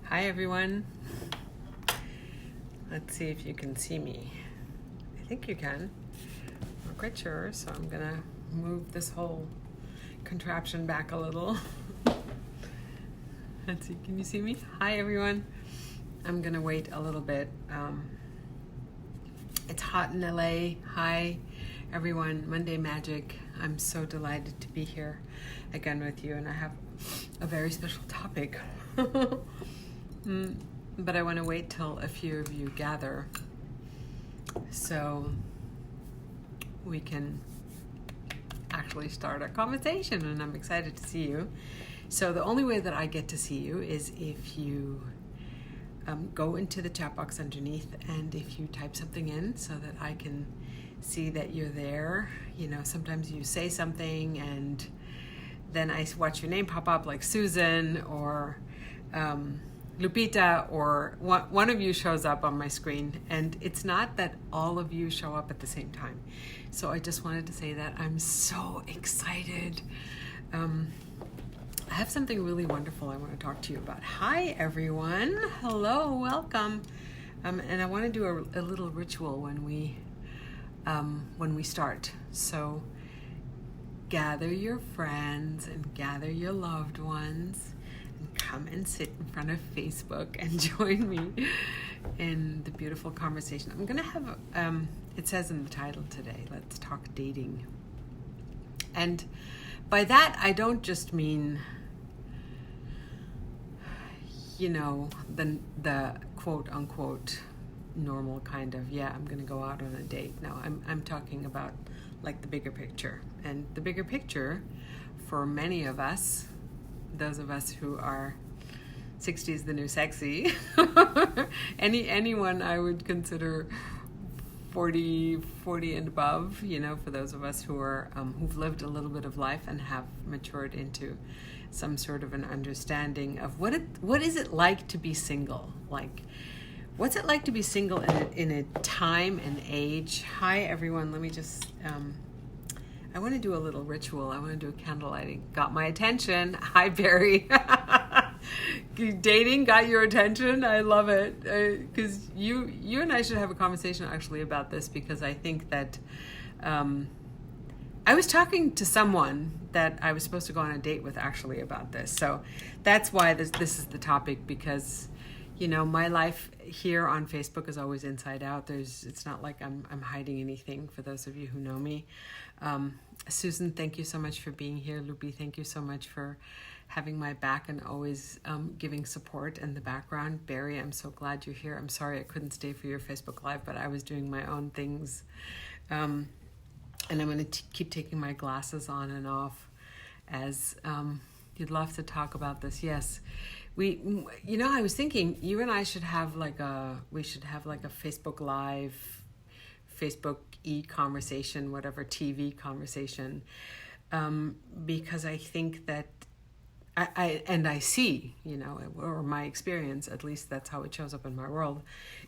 Hi everyone. Let's see if you can see me. I think you can. I'm not quite sure, so I'm gonna move this whole contraption back a little. Let's see, can you see me? Hi everyone. I'm gonna wait a little bit. It's hot in LA. Hi everyone, Monday Magic. I'm so delighted to be here again with you, and I have a very special topic. But I want to wait till a few of you gather so we can actually start a conversation, and I'm excited to see you. So the only way that I get to see you is if you go into the chat box underneath, and if you type something in so that I can see that you're there. You know, sometimes you say something and then I watch your name pop up, like Susan or Lupita, or one of you shows up on my screen, and it's not that all of you show up at the same time. So I just wanted to say that I'm so excited. I have something really wonderful I want to talk to you about. Hi everyone, hello, welcome. And I want to do a little ritual when we start. So gather your friends and gather your loved ones. Come and sit in front of Facebook and join me in the beautiful conversation. I'm going to have, it says in the title today, let's talk dating. And by that, I don't just mean, you know, the quote unquote normal kind of, yeah, I'm going to go out on a date. No, I'm talking about like the bigger picture. And the bigger picture for many of us, those of us who are 60 is the new sexy, anyone I would consider 40 and above, you know, for those of us who are who've lived a little bit of life and have matured into some sort of an understanding of what is it like to be single, like what's it like to be single in a time and age. Hi everyone, let me just I want to do a little ritual. I want to do a candle lighting. Got my attention. Hi, Barry. Dating got your attention. I love it. Because you and I should have a conversation actually about this, because I think that I was talking to someone that I was supposed to go on a date with actually about this. So that's why this is the topic, because you know, my life here on Facebook is always inside out. It's not like I'm hiding anything, for those of you who know me. Susan, thank you so much for being here. Lupi, thank you so much for having my back and always giving support in the background. Barry, I'm so glad you're here. I'm sorry I couldn't stay for your Facebook Live, but I was doing my own things. And I'm going to keep taking my glasses on and off as you'd love to talk about this. Yes. I was thinking you and I should have like a Facebook Live, Facebook e-conversation, whatever, TV conversation, because I think that I see, you know, or my experience, at least that's how it shows up in my world,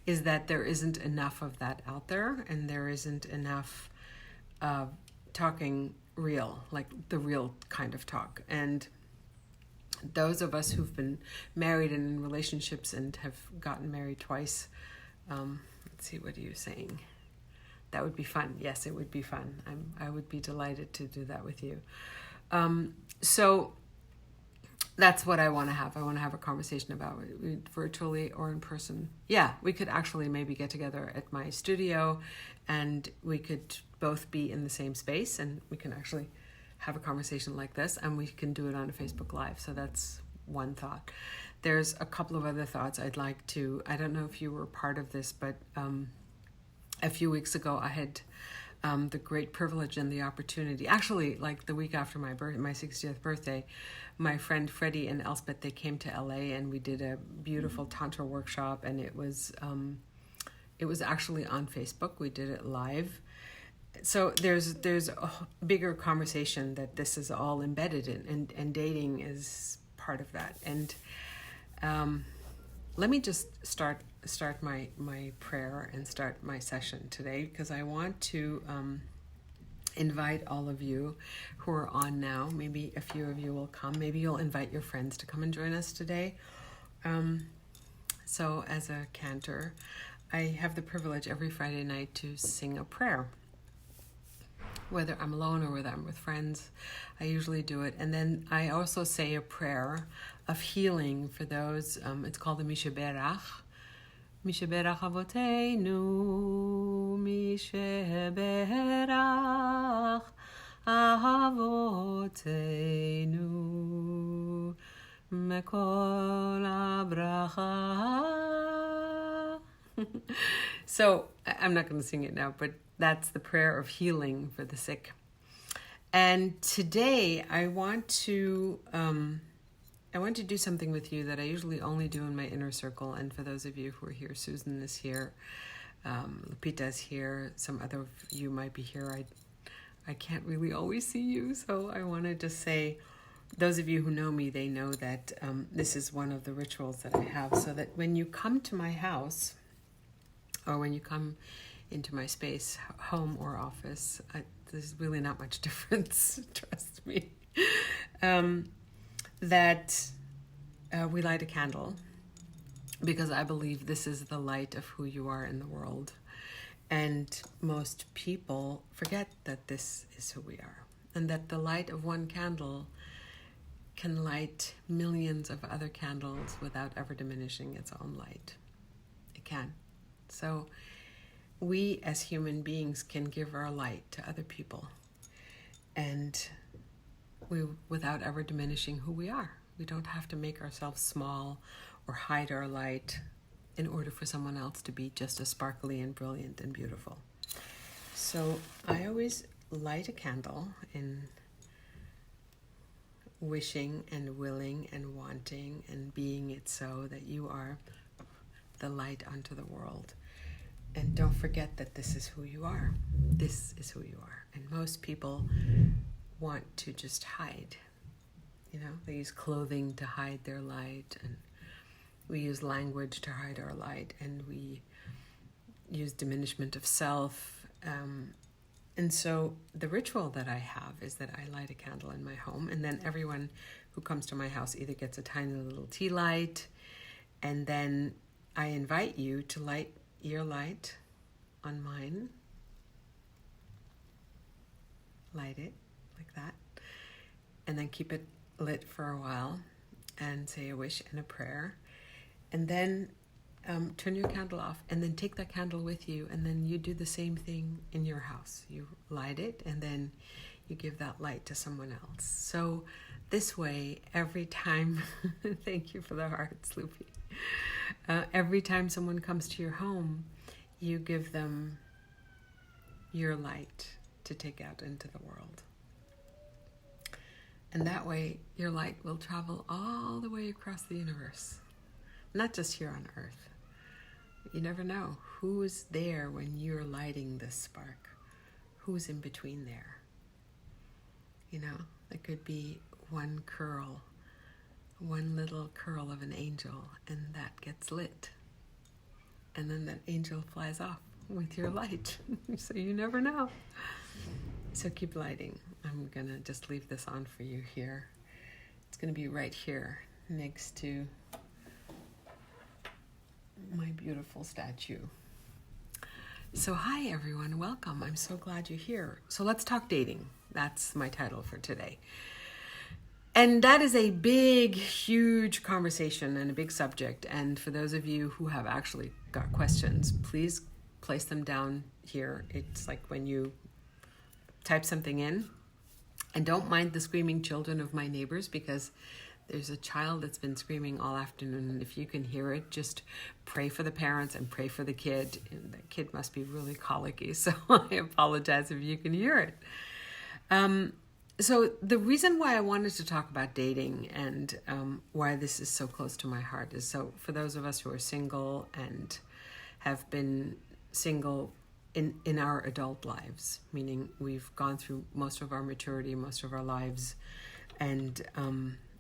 is that there isn't enough of that out there, and there isn't enough talking real, like the real kind of talk. And those of us who've been married and in relationships and have gotten married twice, let's see, what are you saying? That would be fun. Yes, it would be fun. I would be delighted to do that with you. So that's what I want to have. I want to have a conversation about it, virtually or in person. Yeah, we could actually maybe get together at my studio, and we could both be in the same space, and we can actually have a conversation like this, and we can do it on a Facebook Live. So that's one thought. There's a couple of other thoughts I'd like to, I don't know if you were part of this, but a few weeks ago I had the great privilege and the opportunity, actually like the week after my 60th birthday, my friend Freddie and Elspeth, they came to LA and we did a beautiful Tantra workshop, and it was actually on Facebook. We did it live. So there's a bigger conversation that this is all embedded in, and dating is part of that. And let me just start my prayer and start my session today, because I want to invite all of you who are on now. Maybe a few of you will come. Maybe you'll invite your friends to come and join us today. So as a cantor, I have the privilege every Friday night to sing a prayer. Whether I'm alone or whether I'm with friends, I usually do it. And then I also say a prayer of healing for those, it's called the Misheberach. Misheberach Avoteinu, Misheberach Avoteinu, Mekol Abracha. So I'm not going to sing it now, but that's the prayer of healing for the sick. And today I want to do something with you that I usually only do in my inner circle. And for those of you who are here, Susan is here, Lupita is here, some other of you might be here. I can't really always see you, so I want to just say, those of you who know me, they know that this is one of the rituals that I have, so that when you come to my house, or when you come into my space, home or office, there's really not much difference, trust me, that we light a candle, because I believe this is the light of who you are in the world. And most people forget that this is who we are, and that the light of one candle can light millions of other candles without ever diminishing its own light. It can. So we as human beings can give our light to other people, and without ever diminishing who we are. We don't have to make ourselves small or hide our light in order for someone else to be just as sparkly and brilliant and beautiful. So I always light a candle in wishing and willing and wanting and being it so that you are the light unto the world. And don't forget that this is who you are. This is who you are. And most people want to just hide. You know, they use clothing to hide their light, and we use language to hide our light, and we use diminishment of self. And so the ritual that I have is that I light a candle in my home, and then everyone who comes to my house either gets a tiny little tea light, and then I invite you to light your light on mine. Light it like that, and then keep it lit for a while, and say a wish and a prayer, and then turn your candle off, and then take that candle with you, and then you do the same thing in your house. You light it, and then you give that light to someone else. So this way, every time, thank you for the hearts, Loopy. Every time someone comes to your home, you give them your light to take out into the world. And that way, your light will travel all the way across the universe, not just here on Earth. You never know who is there when you're lighting this spark. Who's in between there? You know, there could be one curl, one little curl of an angel, and that gets lit. And then that angel flies off with your light. So you never know. So keep lighting. I'm going to just leave this on for you here. It's going to be right here next to my beautiful statue. So hi everyone, welcome. I'm so glad you're here. So let's talk dating. That's my title for today. And that is a big, huge conversation and a big subject. And for those of you who have actually got questions, please place them down here. It's like when you type something in. And don't mind the screaming children of my neighbors, because there's a child that's been screaming all afternoon. And if you can hear it, just pray for the parents and pray for the kid. And the kid must be really colicky, so I apologize if you can hear it. So the reason why I wanted to talk about dating and why this is so close to my heart is, so for those of us who are single and have been single in our adult lives, meaning we've gone through most of our maturity, most of our lives, and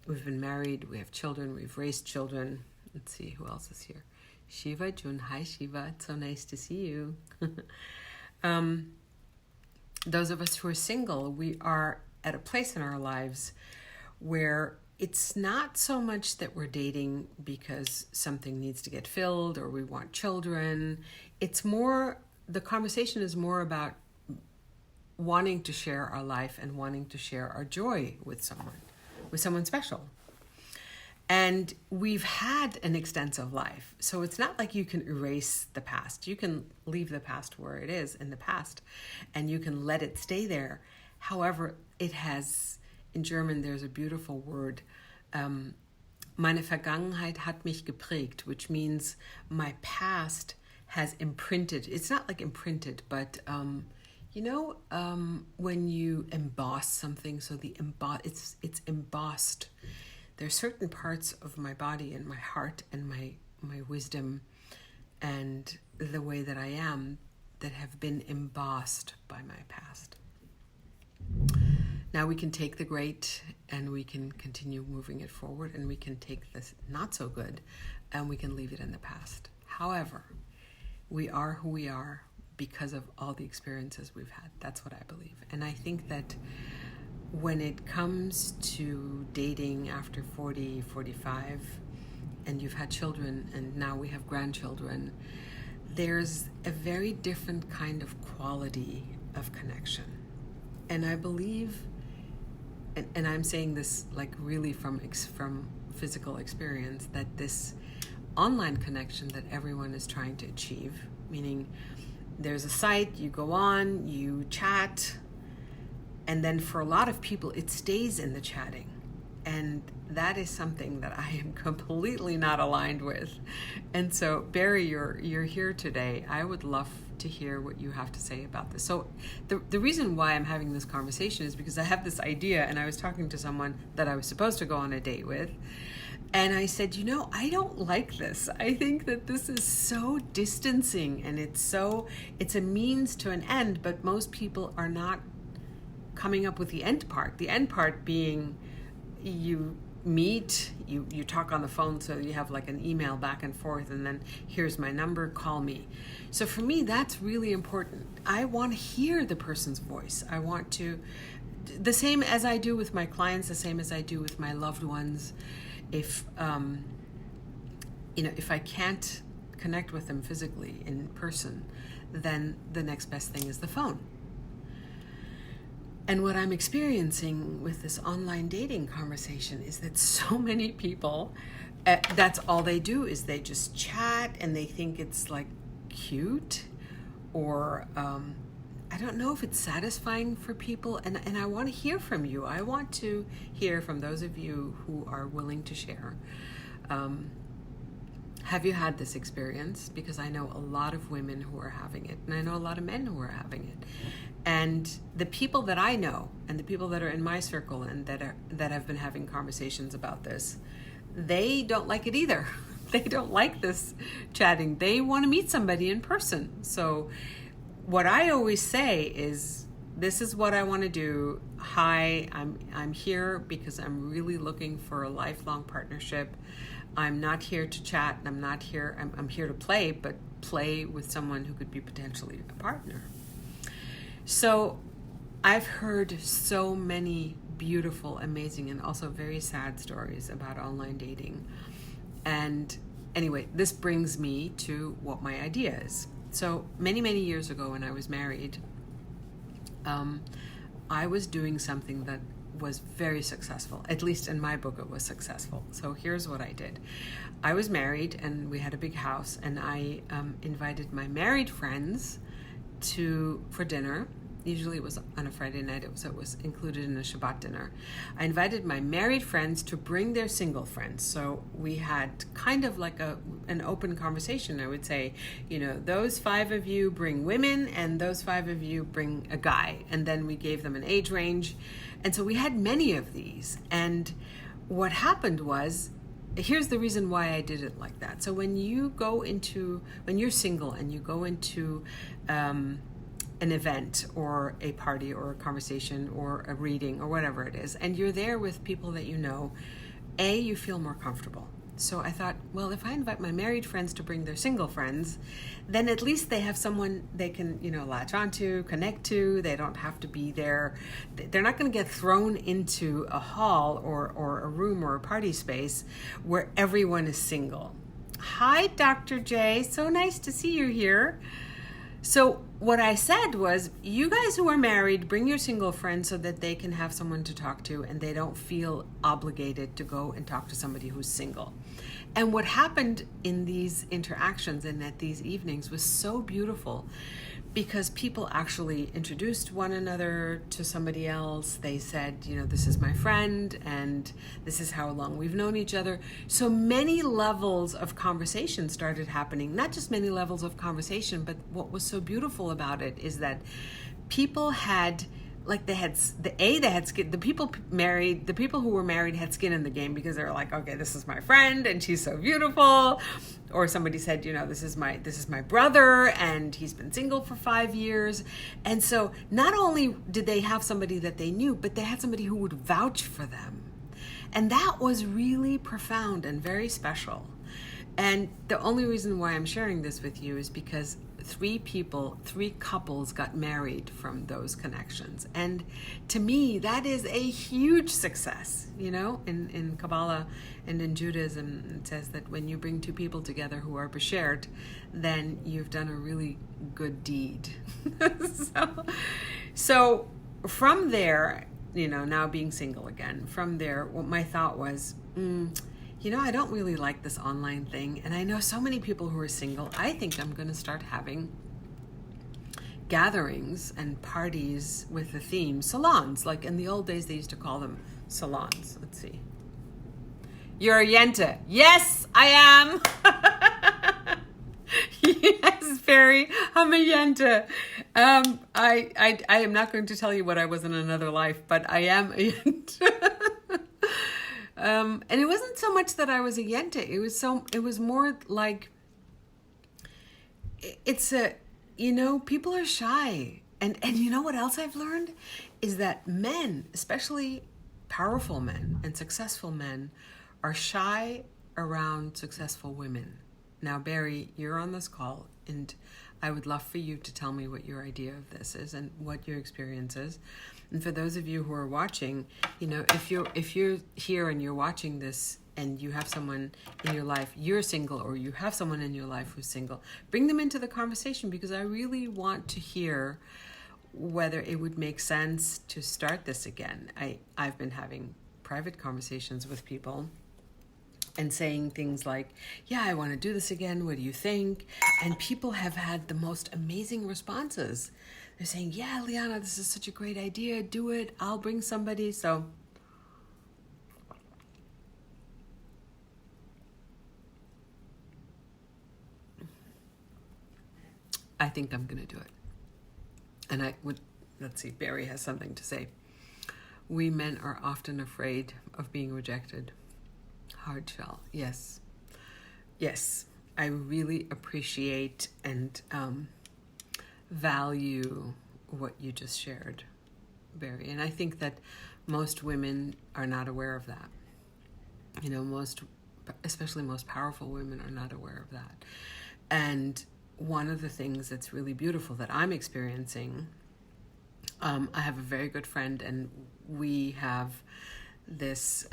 we've been married, we have children, we've raised children. Let's see, who else is here? Shiva, June. Hi, Shiva. It's so nice to see you. Those of us who are single, we are at a place in our lives where it's not so much that we're dating because something needs to get filled or we want children. It's more, the conversation is more about wanting to share our life and wanting to share our joy with someone special. And we've had an extensive life. So it's not like you can erase the past. You can leave the past where it is in the past and you can let it stay there. However, it has, in German, there's a beautiful word, meine Vergangenheit hat mich geprägt, which means my past has imprinted. It's not like imprinted, but when you emboss something, so it's embossed. There's certain parts of my body and my heart and my wisdom and the way that I am that have been embossed by my past. Now we can take the great and we can continue moving it forward, and we can take the not so good and we can leave it in the past. However, we are who we are because of all the experiences we've had. That's what I believe. And I think that when it comes to dating after 40, 45, and you've had children and now we have grandchildren, there's a very different kind of quality of connection. And I believe, and I'm saying this like really from physical experience, that this online connection that everyone is trying to achieve, meaning there's a site, you go on, you chat, and then for a lot of people, it stays in the chatting. And that is something that I am completely not aligned with. And so, Barry, you're here today. I would love to hear what you have to say about this. So the reason why I'm having this conversation is because I have this idea, and I was talking to someone that I was supposed to go on a date with. And I said, I don't like this. I think that this is so distancing, and it's a means to an end, but most people are not coming up with the end part. The end part being you meet, you talk on the phone, so you have like an email back and forth, and then here's my number, call me. So for me, that's really important. I want to hear the person's voice. I want to, the same as I do with my clients, the same as I do with my loved ones. If I can't connect with them physically in person, then the next best thing is the phone. And what I'm experiencing with this online dating conversation is that so many people, that's all they do, is they just chat and they think it's like cute, or I don't know if it's satisfying for people. And I want to hear from you. I want to hear from those of you who are willing to share. Have you had this experience? Because I know a lot of women who are having it, and I know a lot of men who are having it. And the people that I know, and the people that are in my circle and that have been having conversations about this, they don't like it either. They don't like this chatting. They want to meet somebody in person. So what I always say is, this is what I want to do. Hi, I'm here because I'm really looking for a lifelong partnership. I'm not here to chat. I'm here to play, but play with someone who could be potentially a partner. So I've heard so many beautiful, amazing, and also very sad stories about online dating. And anyway, this brings me to what my idea is. So many, many years ago when I was married, I was doing something that was very successful. At least in my book, it was successful. So here's what I did. I was married and we had a big house, and I invited my married friends for dinner. Usually it was on a Friday night, so it was included in a Shabbat dinner. I invited my married friends to bring their single friends. So we had kind of like an open conversation. I would say, those 5 of you bring women and those 5 of you bring a guy. And then we gave them an age range. And so we had many of these. And what happened was, here's the reason why I did it like that. So when you're single and you go into an event or a party or a conversation or a reading or whatever it is, and you're there with people that you know, you feel more comfortable. So I thought, well, if I invite my married friends to bring their single friends, then at least they have someone they can, latch onto, connect to. They don't have to be there. They're not going to get thrown into a hall or a room or a party space where everyone is single. Hi, Dr. J. So nice to see you here. So what I said was, you guys who are married, bring your single friends so that they can have someone to talk to and they don't feel obligated to go and talk to somebody who's single. And what happened in these interactions and at these evenings was so beautiful, because people actually introduced one another to somebody else. They said, this is my friend and this is how long we've known each other. So many levels of conversation started happening, not just many levels of conversation, but what was so beautiful about it is that people had, they had skin. The people who were married had skin in the game, because they were like, okay, this is my friend and she's so beautiful. Or somebody said, this is my brother and he's been single for 5 years. And so not only did they have somebody that they knew, but they had somebody who would vouch for them. And that was really profound and very special. And the only reason why I'm sharing this with you is because 3 couples got married from those connections. And to me, that is a huge success. In Kabbalah and in Judaism, it says that when you bring 2 people together who are beshert, then you've done a really good deed. So from there, now being single again, from there, what my thought was, I don't really like this online thing. And I know so many people who are single. I think I'm going to start having gatherings and parties with the theme salons. Like in the old days, they used to call them salons. Let's see. You're a yenta. Yes, I am. Yes, Barry, I'm a yenta. I am not going to tell you what I was in another life, but I am a yenta. And it wasn't so much that I was a yenta. It was more like, people are shy. And you know what else I've learned? Is that men, especially powerful men and successful men, are shy around successful women. Now, Barry, you're on this call, and I would love for you to tell me what your idea of this is and what your experience is. And for those of you who are watching, if you're here and you're watching this and you have someone in your life, you're single, or you have someone in your life who's single, bring them into the conversation, because I really want to hear whether it would make sense to start this again. I've been having private conversations with people and saying things like, yeah, I want to do this again. What do you think? And people have had the most amazing responses. They're saying, yeah, Liana, this is such a great idea. Do it. I'll bring somebody. So I think I'm going to do it. And let's see, Barry has something to say. We men are often afraid of being rejected. Hard shell. Yes. I really appreciate and value what you just shared, Barry. And I think that most women are not aware of that. Especially most powerful women are not aware of that. And one of the things that's really beautiful that I'm experiencing, I have a very good friend, and we have this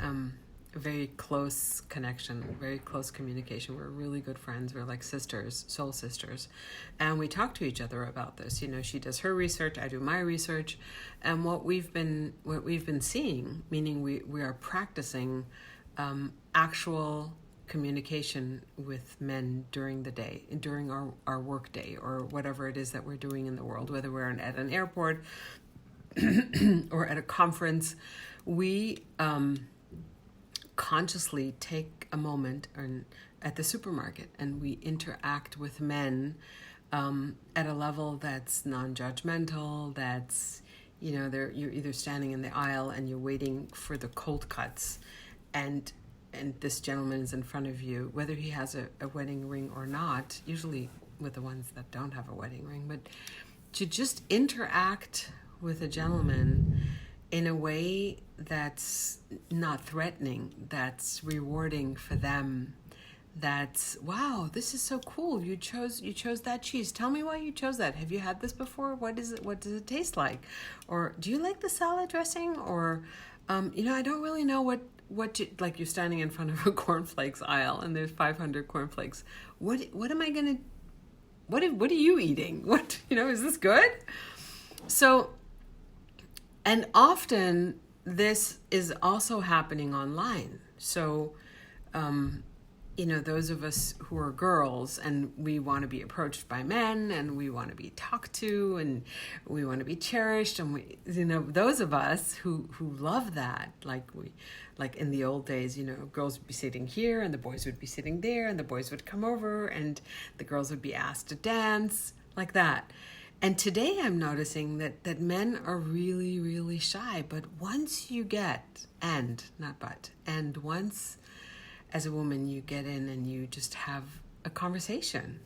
very close connection, very close communication. We're really good friends. We're like sisters, soul sisters. And we talk to each other about this. She does her research, I do my research. And what we've been seeing, meaning we are practicing actual communication with men during the day, during our work day, or whatever it is that we're doing in the world, whether we're at an airport or at a conference. We consciously take a moment at the supermarket, and we interact with men at a level that's non-judgmental, that's, you're either standing in the aisle and you're waiting for the cold cuts, and this gentleman is in front of you, whether he has a wedding ring or not, usually with the ones that don't have a wedding ring, but to just interact with a gentleman in a way that's not threatening, that's rewarding for them. That's, wow, this is so cool. You chose that cheese. Tell me why you chose that. Have you had this before? What does it taste like? Or do you like the salad dressing? Or I don't really know what like you're standing in front of a cornflakes aisle and there's 500 cornflakes. What am I going to, what are you eating? What, is this good? So, and often this is also happening online. So, those of us who are girls and we want to be approached by men and we want to be talked to and we want to be cherished, and we, those of us who love that, like in the old days, girls would be sitting here and the boys would be sitting there and the boys would come over and the girls would be asked to dance like that. And today I'm noticing that men are really, really shy. But once you get, and once as a woman you get in and you just have a conversation,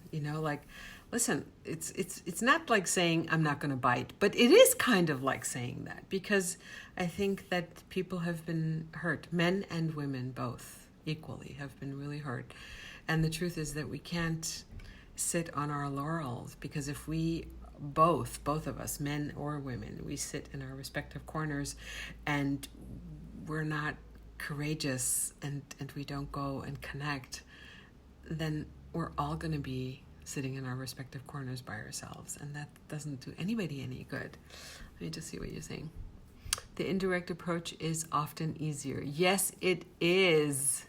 listen, it's not like saying I'm not going to bite, but it is kind of like saying that, because I think that people have been hurt. Men and women both equally have been really hurt. And the truth is that we can't sit on our laurels, because if we both of us, men or women, we sit in our respective corners and we're not courageous and we don't go and connect, then we're all going to be sitting in our respective corners by ourselves, and that doesn't do anybody any good. Let me just see what you're saying. The indirect approach is often easier. Yes, it is.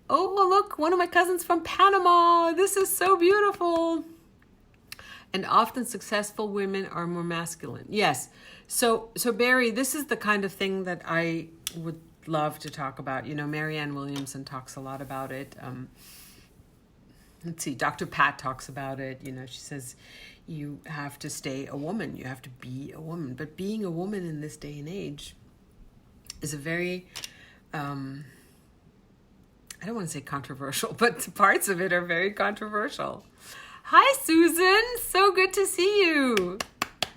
Oh, look, one of my cousins from Panama. This is so beautiful. And often successful women are more masculine. Yes. So Barry, this is the kind of thing that I would love to talk about. Marianne Williamson talks a lot about it. Let's see, Dr. Pat talks about it. She says you have to stay a woman. You have to be a woman. But being a woman in this day and age is a very, I don't want to say controversial, but parts of it are very controversial. Hi, Susan. So good to see you.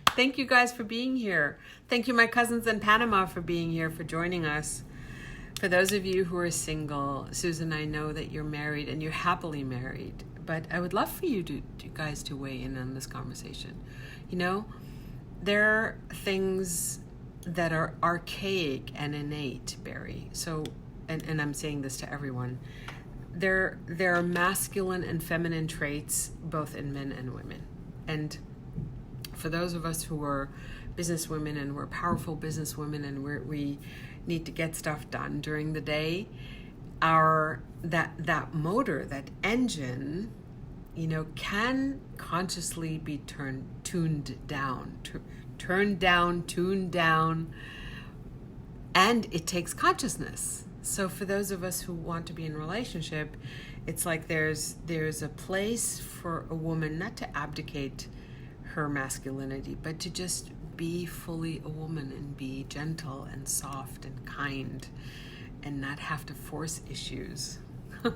Thank you guys for being here. Thank you, my cousins in Panama, for being here, for joining us. For those of you who are single, Susan, I know that you're married and you're happily married, but I would love for you guys to weigh in on this conversation. There are things that are archaic and innate, Barry. So, and I'm saying this to everyone. There are masculine and feminine traits both in men and women. And for those of us who are businesswomen and we're powerful businesswomen and we need to get stuff done during the day, that motor, that engine, can consciously be tuned down, and it takes consciousness. So for those of us who want to be in a relationship, it's like there's a place for a woman not to abdicate her masculinity, but to just be fully a woman and be gentle and soft and kind and not have to force issues.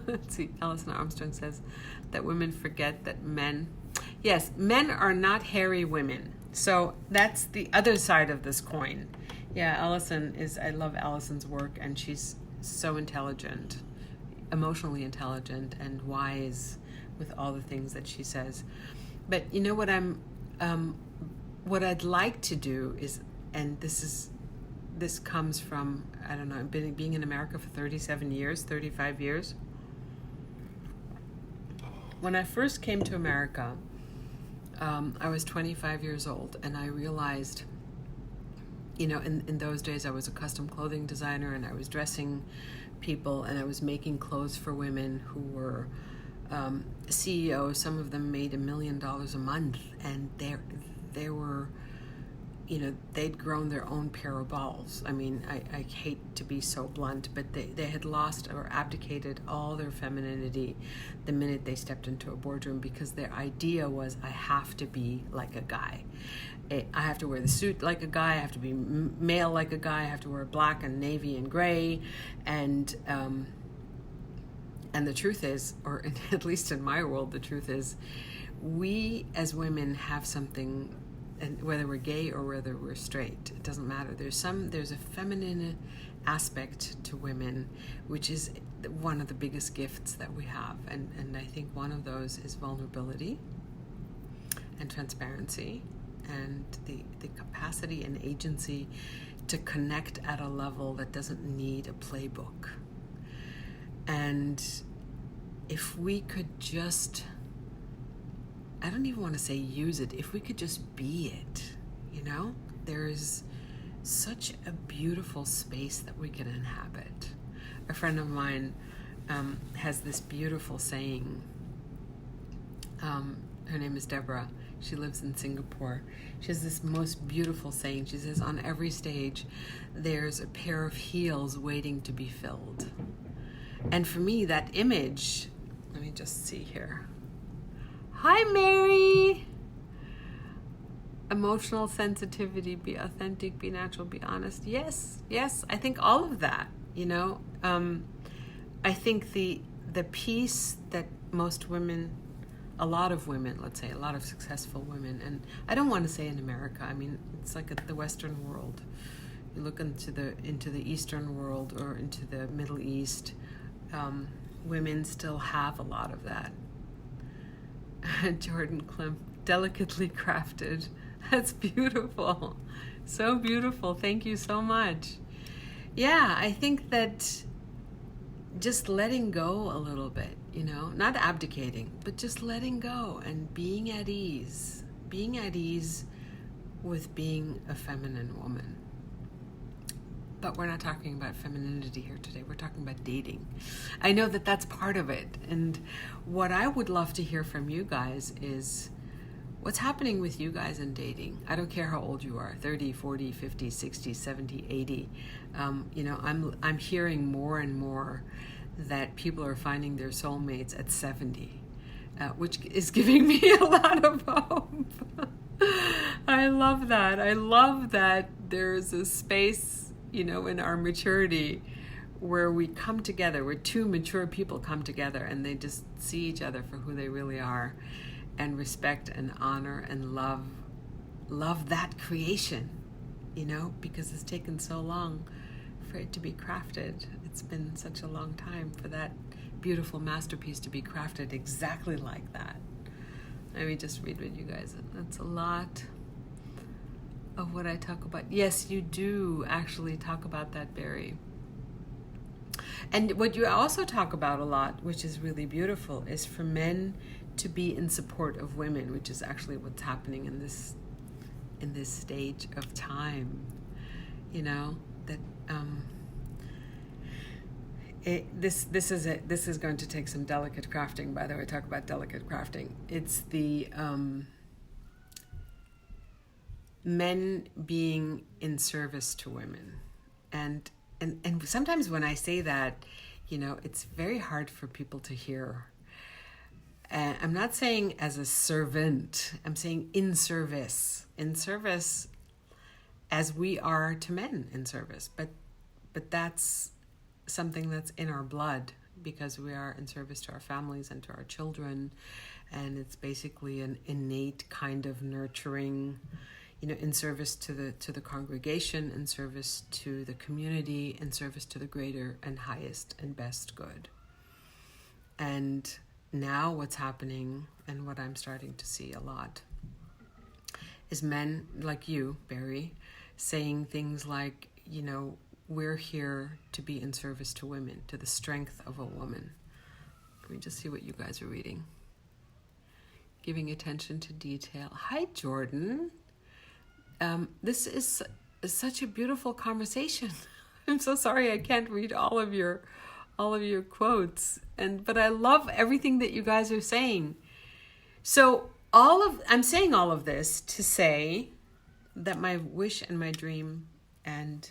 Let's see, Alison Armstrong says that women forget that men are not hairy women. So that's the other side of this coin. Yeah, I love Alison's work, and she's so intelligent, emotionally intelligent and wise with all the things that she says. But what I'd like to do is, and this comes from, I don't know, being in America for 35 years. When I first came to America, I was 25 years old, and I realized, in those days I was a custom clothing designer, and I was dressing people, and I was making clothes for women who were CEOs. Some of them made $1 million a month, and they were, they'd grown their own pair of balls. I mean, I hate to be so blunt, but they had lost or abdicated all their femininity the minute they stepped into a boardroom, because their idea was, I have to be like a guy. I have to wear the suit like a guy. I have to be male like a guy. I have to wear black and navy and gray. And the truth is, or at least in my world, the truth is, we as women have something and whether we're gay or whether we're straight, it doesn't matter. There's a feminine aspect to women, which is one of the biggest gifts that we have. And I think one of those is vulnerability and transparency and the capacity and agency to connect at a level that doesn't need a playbook. And if we could just, I don't even want to say use it, if we could just be it, there's such a beautiful space that we can inhabit. A friend of mine has this beautiful saying. Her name is Deborah. She lives in Singapore. She has this most beautiful saying. She says, on every stage, there's a pair of heels waiting to be filled. And for me, that image, let me just see here. Hi, Mary. Emotional sensitivity, be authentic, be natural, be honest. Yes. I think all of that, I think the piece that most women, a lot of women, let's say, a lot of successful women, and I don't want to say in America, I mean, it's like the Western world. You look into the Eastern world or into the Middle East, women still have a lot of that. Jordan Klemp, delicately crafted. That's beautiful. So beautiful. Thank you so much. Yeah, I think that just letting go a little bit, not abdicating, but just letting go and being at ease with being a feminine woman. But we're not talking about femininity here today. We're talking about dating. I know that that's part of it. And what I would love to hear from you guys is what's happening with you guys in dating. I don't care how old you are, 30, 40, 50, 60, 70, 80. I'm hearing more and more that people are finding their soulmates at 70, which is giving me a lot of hope. I love that. I love that there's a space, in our maturity where we come together, where two mature people come together and they just see each other for who they really are and respect and honor and love that creation, because it's taken so long for it to be crafted. It's been such a long time for that beautiful masterpiece to be crafted exactly like that. Let me just read with you guys. That's a lot of what I talk about. Yes, you do actually talk about that, Barry. And what you also talk about a lot, which is really beautiful, is for men to be in support of women, which is actually what's happening in this stage of time. That this is going to take some delicate crafting. By the way, talk about delicate crafting. It's the men being in service to women, and sometimes when I say that, it's very hard for people to hear. I'm not saying as a servant. I'm saying in service as we are to men in service. But that's something that's in our blood because we are in service to our families and to our children. And it's basically an innate kind of nurturing, in service to the congregation, in service to the community, in service to the greater and highest and best good. And now what's happening, and what I'm starting to see a lot, is men like you, Barry, saying things like, we're here to be in service to women, to the strength of a woman. Let me just see what you guys are reading. Giving attention to detail. Hi, Jordan. This is such a beautiful conversation. I'm so sorry I can't read all of your quotes, but I love everything that you guys are saying. So I'm saying all of this to say that my wish and my dream and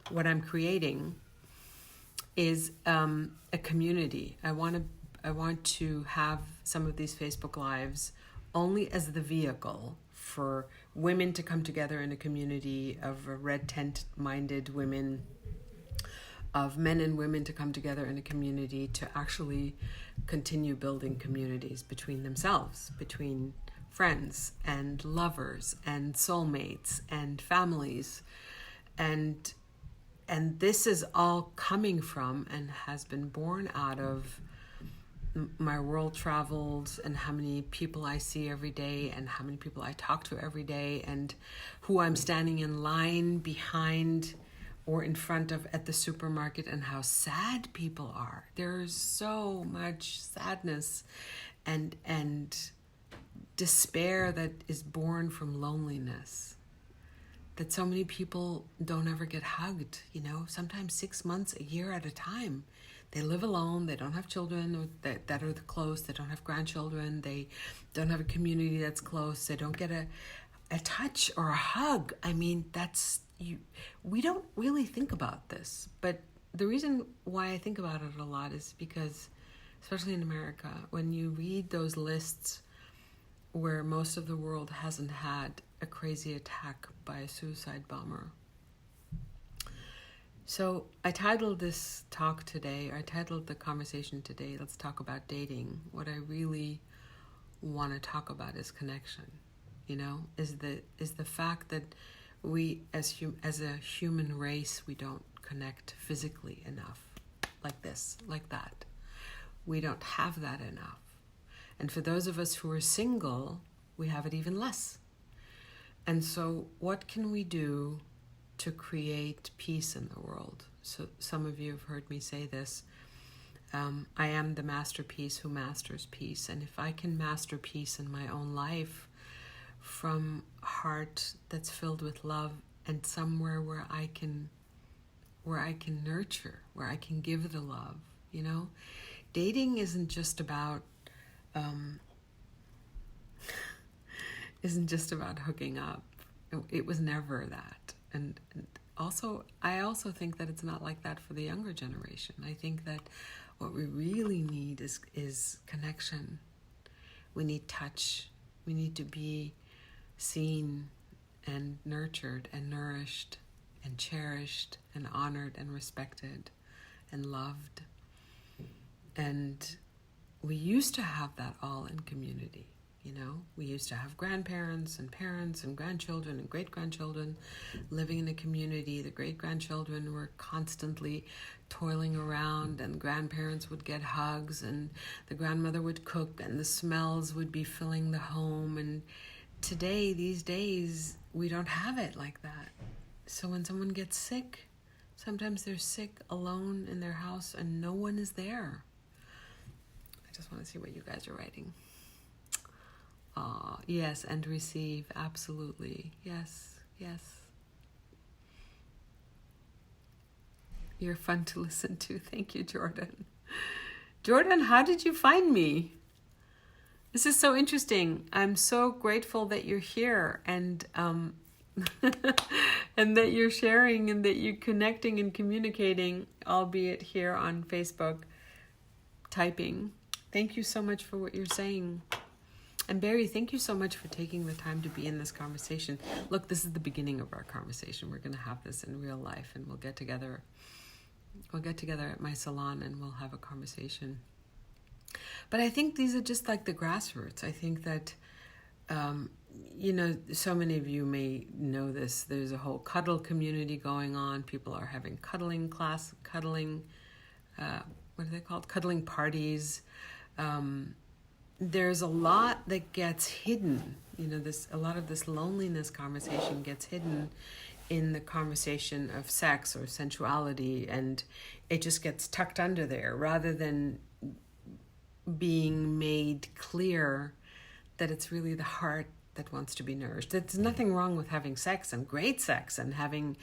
what I'm creating is a community. I want to have some of these Facebook Lives only as the vehicle for women to come together in a community of red tent-minded women, of men and women to come together in a community to actually continue building communities between themselves, between friends and lovers and soulmates and families, and this is all coming from and has been born out of my world travels and how many people I see every day and how many people I talk to every day and who I'm standing in line behind or in front of at the supermarket, and how sad people are. There's so much sadness and despair that is born from loneliness, that so many people don't ever get hugged, sometimes 6 months, a year at a time. They live alone, they don't have children that are close, they don't have grandchildren, they don't have a community that's close, they don't get a touch or a hug. I mean, we don't really think about this, but the reason why I think about it a lot is because, especially in America, when you read those lists where most of the world hasn't had a crazy attack by a suicide bomber. So I titled this talk today, I titled the conversation today, Let's Talk About Dating. What I really want to talk about is connection, is the fact that we as a human race, we don't connect physically enough, like this, like that. We don't have that enough. And for those of us who are single, we have it even less. And so what can we do to create peace in the world? So some of you have heard me say this. I am the masterpiece who masters peace. And if I can master peace in my own life from a heart that's filled with love and somewhere where I can nurture, where I can give the love, dating isn't just about hooking up. It was never that. And also, I also think that it's not like that for the younger generation. I think that what we really need is connection. We need touch. We need to be seen and nurtured and nourished and cherished and honored and respected and loved. And we used to have that all in community. We used to have grandparents and parents and grandchildren and great-grandchildren living in a community. The great-grandchildren were constantly toiling around, and grandparents would get hugs, and the grandmother would cook, and the smells would be filling the home. And today, these days, we don't have it like that. So when someone gets sick, sometimes they're sick alone in their house and no one is there. I just want to see what you guys are writing. Yes, and receive, absolutely. Yes. You're fun to listen to. Thank you, Jordan. Jordan, how did you find me? This is so interesting. I'm so grateful that you're here and and that you're sharing and that you're connecting and communicating, albeit here on Facebook, typing. Thank you so much for what you're saying. And Barry, thank you so much for taking the time to be in this conversation. Look, this is the beginning of our conversation. We're going to have this in real life, and we'll get together. We'll get together at my salon, and we'll have a conversation. But I think these are just like the grassroots. I think that, so many of you may know this. There's a whole cuddle community going on. People are having cuddling, what are they called? Cuddling parties. There's a lot that gets hidden. A lot of this loneliness conversation gets hidden in the conversation of sex or sensuality, and it just gets tucked under there rather than being made clear that it's really the heart that wants to be nourished. There's nothing wrong with having sex and great sex and having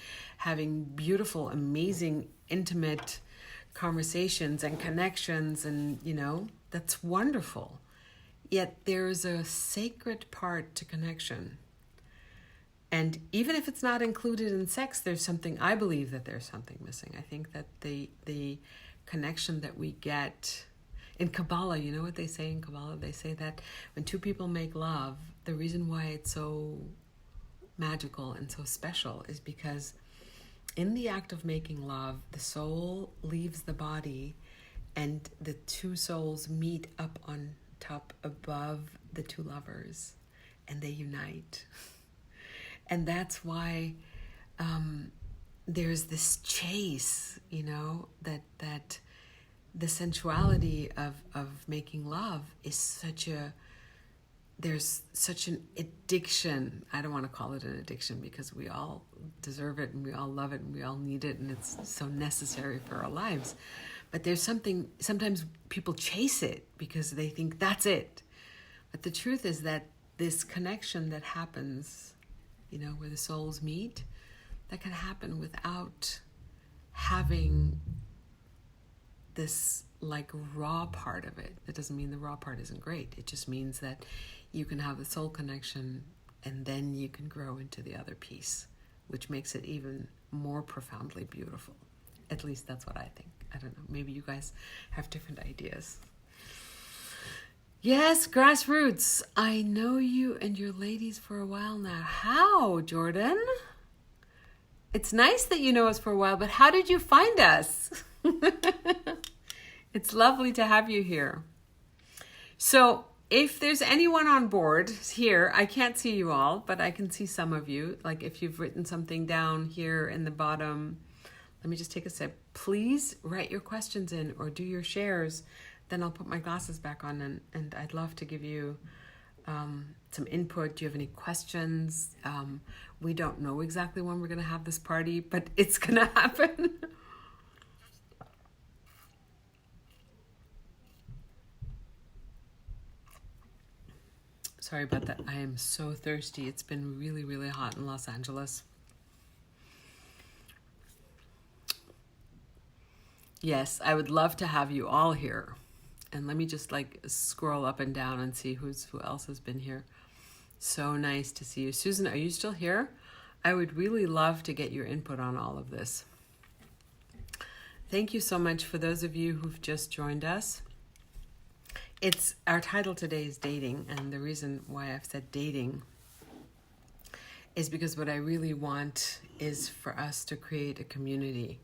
beautiful, amazing, intimate conversations and connections, and that's wonderful. Yet there's a sacred part to connection. And even if it's not included in sex, I believe that there's something missing. I think that the connection that we get in Kabbalah, you know what they say in Kabbalah? They say that when two people make love, the reason why it's so magical and so special is because in the act of making love, the soul leaves the body and the two souls meet up on top above the two lovers. and they unite. And that's why there's this chase, that the sensuality of making love is there's such an addiction. I don't want to call it an addiction because we all deserve it and we all love it and we all need it and it's so necessary for our lives. But there's sometimes people chase it because they think that's it. But the truth is that this connection that happens, where the souls meet, that can happen without having this raw part of it. It doesn't mean the raw part isn't great. It just means that you can have the soul connection and then you can grow into the other piece, which makes it even more profoundly beautiful. At least that's what I think. I don't know. Maybe you guys have different ideas. Yes, grassroots. I know you and your ladies for a while now. How, Jordan? It's nice that you know us for a while, but how did you find us? It's lovely to have you here. So if there's anyone on board here, I can't see you all, but I can see some of you. Like if you've written something down here in the bottom, let me just take a sip. Please write your questions in or do your shares. Then I'll put my glasses back on and I'd love to give you some input. Do you have any questions? We don't know exactly when we're going to have this party, but it's going to happen. Sorry about that. I am so thirsty. It's been really, really hot in Los Angeles. Yes, I would love to have you all here. And let me just scroll up and down and see who else has been here. So nice to see you. Susan, are you still here? I would really love to get your input on all of this. Thank you so much for those of you who've just joined us. Our title today is dating, and the reason why I've said dating is because what I really want is for us to create a community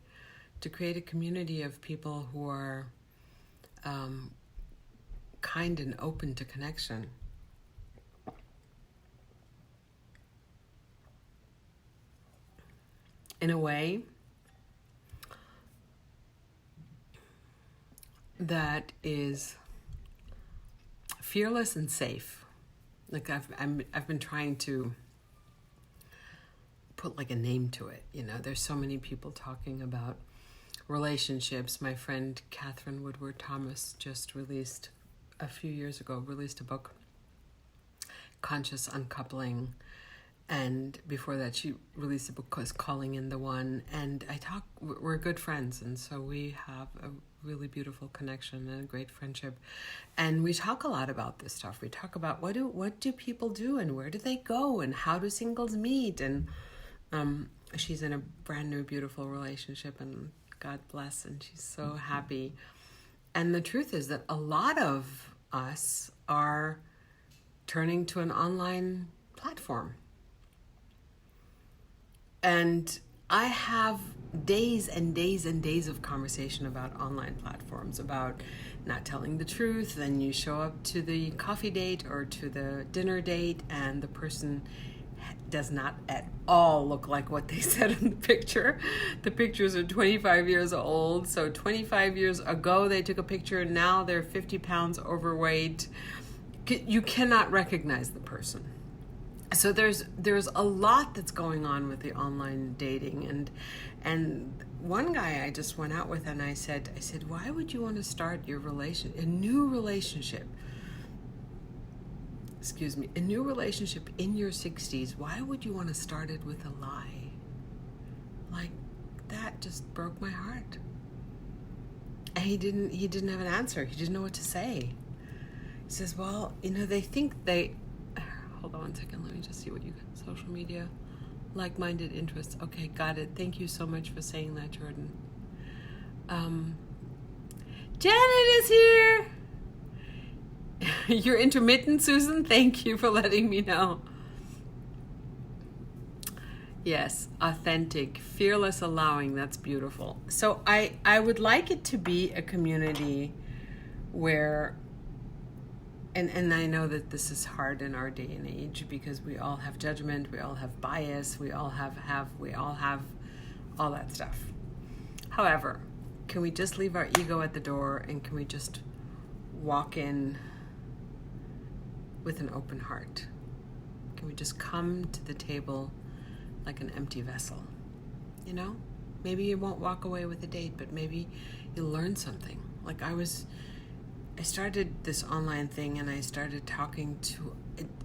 of people who are kind and open to connection. In a way that is fearless and safe. I've been trying to put a name to it. There's so many people talking about relationships. My friend Catherine Woodward Thomas just released a book, Conscious Uncoupling, and before that she released a book called Calling in the One. And we're good friends, and so we have a really beautiful connection and a great friendship. And we talk a lot about this stuff. We talk about what do people do and where do they go and how do singles meet. And she's in a brand new beautiful relationship, and God bless, and she's so happy. And the truth is that a lot of us are turning to an online platform. And I have days and days and days of conversation about online platforms, about not telling the truth. Then you show up to the coffee date or to the dinner date, and the person does not at all look like what they said in the picture. The pictures are 25 years old. So 25 years ago, they took a picture, and now they're 50 pounds overweight. You cannot recognize the person. So there's a lot that's going on with the online dating. And one guy I just went out with, and I said, why would you want to start a new relationship in your 60s? Why would you want to start it with a lie? That just broke my heart. And he didn't have an answer. He didn't know what to say. He says, well, they think hold on one second, let me just see what you got. Social media, like-minded interests. Okay, got it. Thank you so much for saying that, Jordan. Janet is here. You're intermittent, Susan. Thank you for letting me know. Yes, authentic, fearless, allowing. That's beautiful. So I would like it to be a community where and I know that this is hard in our day and age because we all have judgment, we all have bias, we all have all that stuff. However, can we just leave our ego at the door and can we just walk in with an open heart? Can we just come to the table like an empty vessel? You know? Maybe you won't walk away with a date, but maybe you'll learn something. Like I started this online thing and I started talking to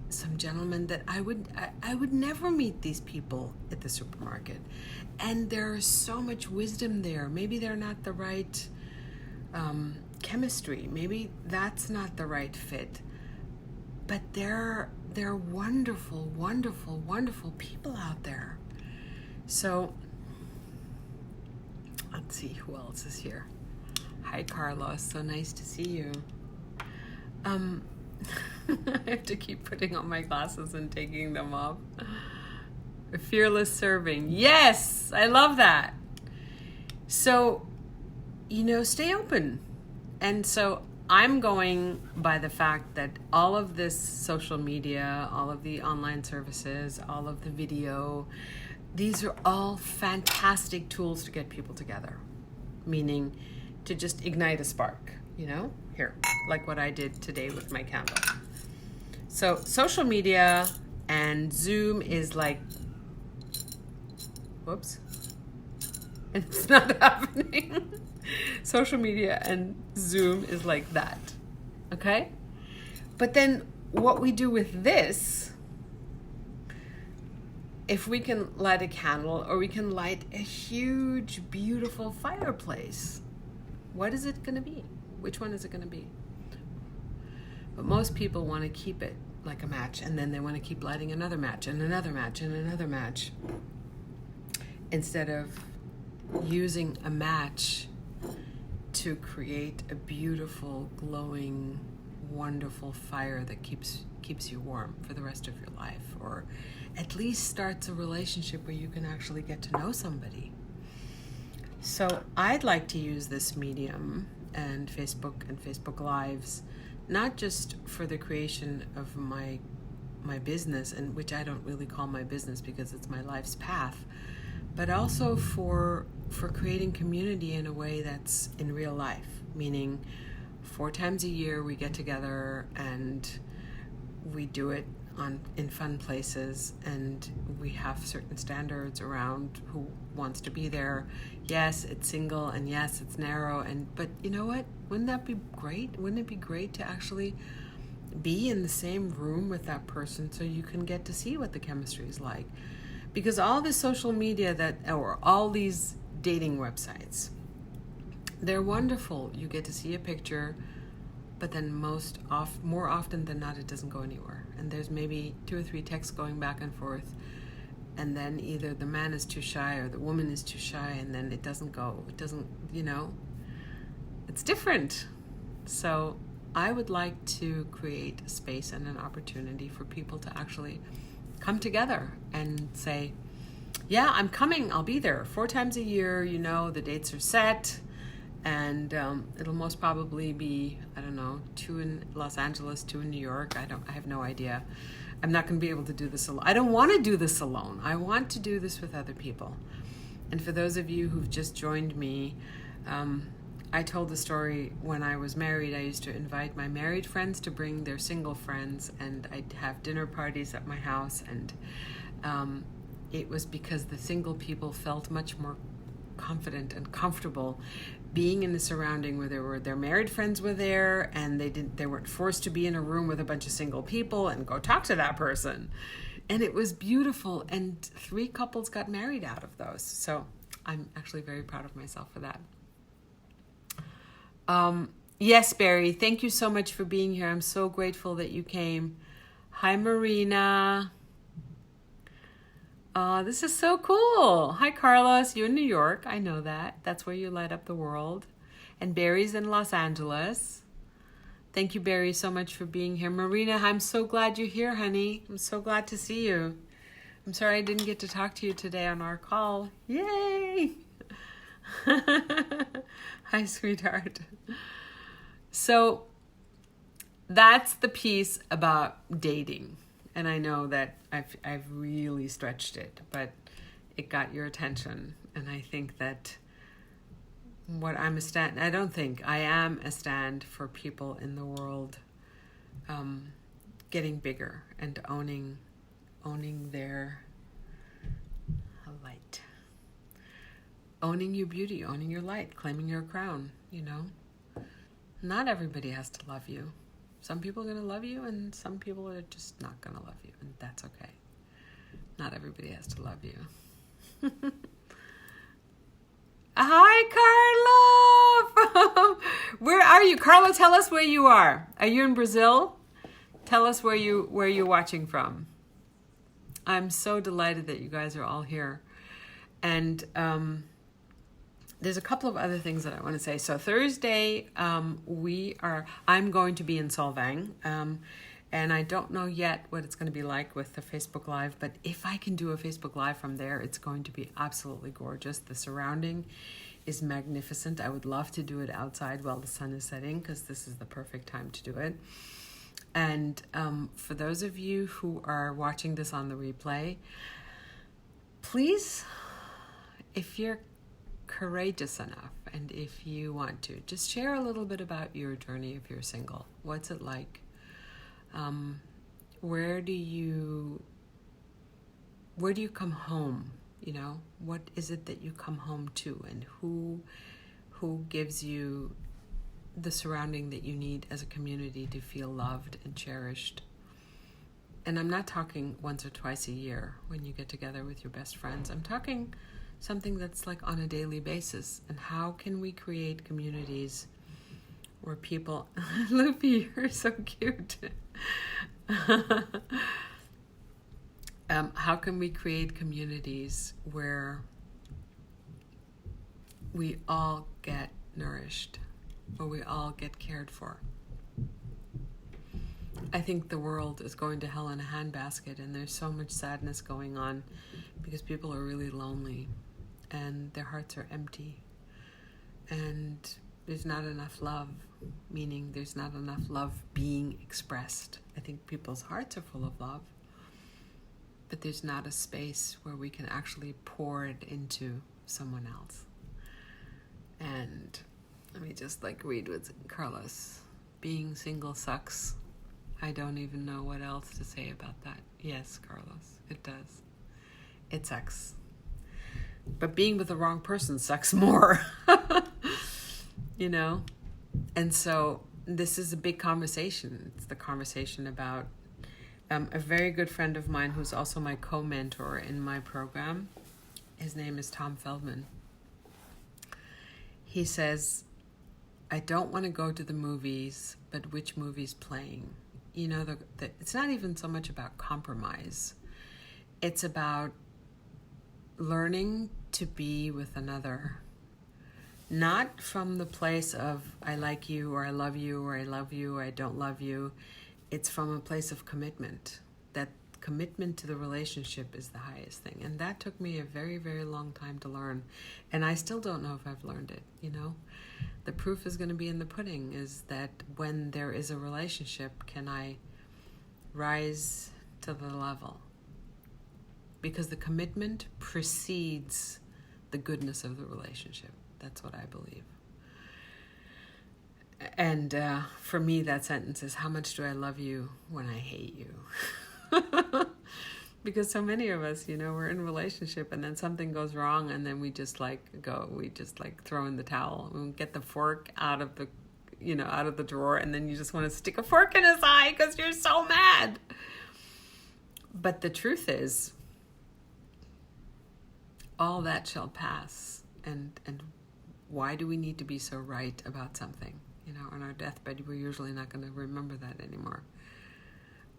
some gentlemen that I would never meet these people at the supermarket. And there's so much wisdom there. Maybe they're not the right chemistry. Maybe that's not the right fit. But they're wonderful, wonderful, wonderful people out there. So let's see who else is here. Hi, Carlos. So nice to see you. I have to keep putting on my glasses and taking them off. Fearless serving. Yes, I love that. So, stay open. And so I'm going by the fact that all of this social media, all of the online services, all of the video, these are all fantastic tools to get people together. Meaning to just ignite a spark, here, like what I did today with my candle. So social media and Zoom is like, whoops, it's not happening. Social media and Zoom is like that, okay? But then what we do with this, if we can light a candle or we can light a huge, beautiful fireplace, what is it going to be? Which one is it going to be? But most people want to keep it like a match, and then they want to keep lighting another match and another match and another match, instead of using a match to create a beautiful, glowing, wonderful fire that keeps you warm for the rest of your life, or at least starts a relationship where you can actually get to know somebody. So I'd like to use this medium and Facebook Lives, not just for the creation of my business, and which I don't really call my business because it's my life's path, but also for creating community in a way that's in real life, meaning 4 times a year we get together and we do it in fun places, and we have certain standards around who wants to be there. Yes, it's single, and yes, it's narrow, but you know what? Wouldn't that be great? Wouldn't it be great to actually be in the same room with that person so you can get to see what the chemistry is like? Because all this social media or all these dating websites, they're wonderful. You get to see a picture, but then more often than not, it doesn't go anywhere. And there's maybe 2 or 3 texts going back and forth, and then either the man is too shy or the woman is too shy, and then it doesn't go. It doesn't, it's different. So I would like to create a space and an opportunity for people to actually come together and say, yeah, I'm coming, I'll be there 4 times a year, the dates are set. And it'll most probably be, 2 in Los Angeles, 2 in New York. I have no idea. I'm not going to be able to do this alone. I don't want to do this alone. I want to do this with other people. And for those of you who've just joined me, I told the story when I was married. I used to invite my married friends to bring their single friends, and I'd have dinner parties at my house. And it was because the single people felt much more confident and comfortable being in a surrounding where their married friends were there, and they weren't forced to be in a room with a bunch of single people and go talk to that person. And it was beautiful, and 3 couples got married out of those. So I'm actually very proud of myself for that. Yes, Barry, thank you so much for being here. I'm so grateful that you came. Hi, Marina. This is so cool. Hi, Carlos. You're in New York. I know that. That's where you light up the world. And Barry's in Los Angeles. Thank you, Barry, so much for being here. Marina, I'm so glad you're here, honey. I'm so glad to see you. I'm sorry I didn't get to talk to you today on our call. Yay! Hi, sweetheart. So that's the piece about dating. And I know that I've really stretched it, but it got your attention. And I think that I am a stand for people in the world getting bigger and owning their light. Owning your beauty, owning your light, claiming your crown, Not everybody has to love you. Some people are going to love you, and some people are just not going to love you, and that's okay. Not everybody has to love you. Hi, Carla! Where are you? Carla, tell us where you are. Are you in Brazil? Tell us where you're watching from. I'm so delighted that you guys are all here. And there's a couple of other things that I want to say. So Thursday, I'm going to be in Solvang. And I don't know yet what it's going to be like with the Facebook Live, but if I can do a Facebook Live from there, it's going to be absolutely gorgeous. The surrounding is magnificent. I would love to do it outside while the sun is setting, because this is the perfect time to do it. And for those of you who are watching this on the replay, please, if you're courageous enough and if you want to, just share a little bit about your journey if you're single. What's it like? Where do you come home? What is it that you come home to, and who gives you the surrounding that you need as a community to feel loved and cherished? And I'm not talking once or twice a year when you get together with your best friends. I'm talking something that's like on a daily basis. And how can we create communities where people... Luffy, you're so cute. How can we create communities where we all get nourished, where we all get cared for? I think the world is going to hell in a handbasket, and there's so much sadness going on because people are really lonely and their hearts are empty, and there's not enough love, meaning there's not enough love being expressed. I think people's hearts are full of love, but there's not a space where we can actually pour it into someone else. And let me just read with Carlos. Being single sucks. I don't even know what else to say about that. Yes, Carlos, it does. It sucks. But being with the wrong person sucks more. And so this is a big conversation. It's the conversation about a very good friend of mine who's also my co-mentor in my program. His name is Tom Feldman. He says, I don't want to go to the movies, but which movie's playing? It's not even so much about compromise. It's about learning to be with another. Not from the place of I like you, or I love you, or I love you, or I don't love you. It's from a place of commitment. That commitment to the relationship is the highest thing. And that took me a very, very long time to learn. And I still don't know if I've learned it, The proof is going to be in the pudding, is that when there is a relationship, can I rise to the level? Because the commitment precedes the goodness of the relationship. That's what I believe. And for me, that sentence is, how much do I love you when I hate you? Because so many of us, we're in a relationship and then something goes wrong and then we just throw in the towel. We get the fork out of the drawer, and then you just want to stick a fork in his eye because you're so mad. But the truth is, all that shall pass. And why do we need to be so right about something? On our deathbed, we're usually not going to remember that anymore.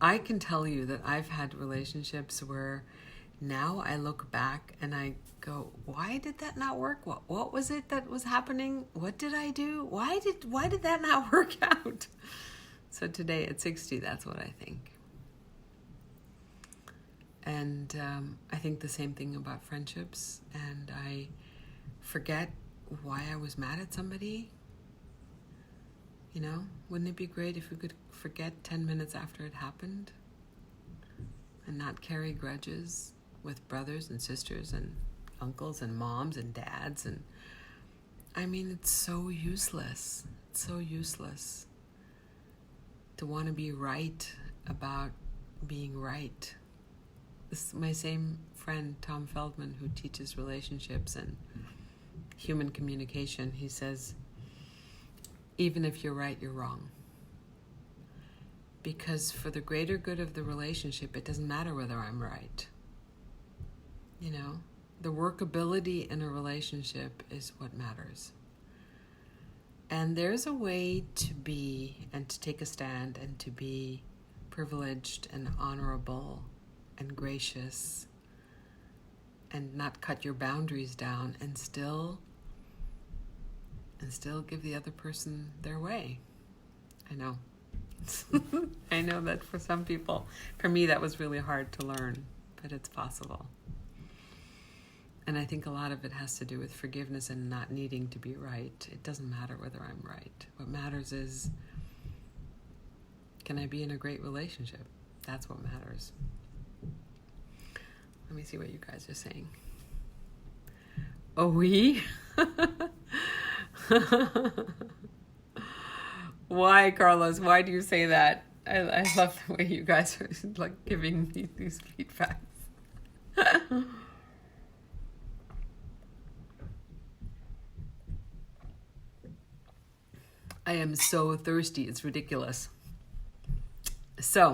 I can tell you that I've had relationships where now I look back and I go, why did that not work? What was it that was happening? What did I do? Why did that not work out? So today at 60, that's what I think. And I think the same thing about friendships. And I forget why I was mad at somebody. You know, wouldn't it be great if we could forget 10 minutes after it happened and not carry grudges with brothers and sisters and uncles and moms and dads? And I mean, it's so useless. It's so useless to want to be right about being right. This is my same friend, Tom Feldman, who teaches relationships and human communication. He says, even if you're right, you're wrong. Because for the greater good of the relationship, it doesn't matter whether I'm right. You know, the workability in a relationship is what matters. And there's a way to be and to take a stand and to be privileged and honorable and gracious and not cut your boundaries down and still give the other person their way. I know. I know that for some people, for me that was really hard to learn, but it's possible. And I think a lot of it has to do with forgiveness and not needing to be right. It doesn't matter whether I'm right. What matters is, can I be in a great relationship? That's what matters. Let me see what you guys are saying. Oh, we? Why, Carlos? Why do you say that? I love the way you guys are like giving me these feedbacks. I am so thirsty. It's ridiculous. So,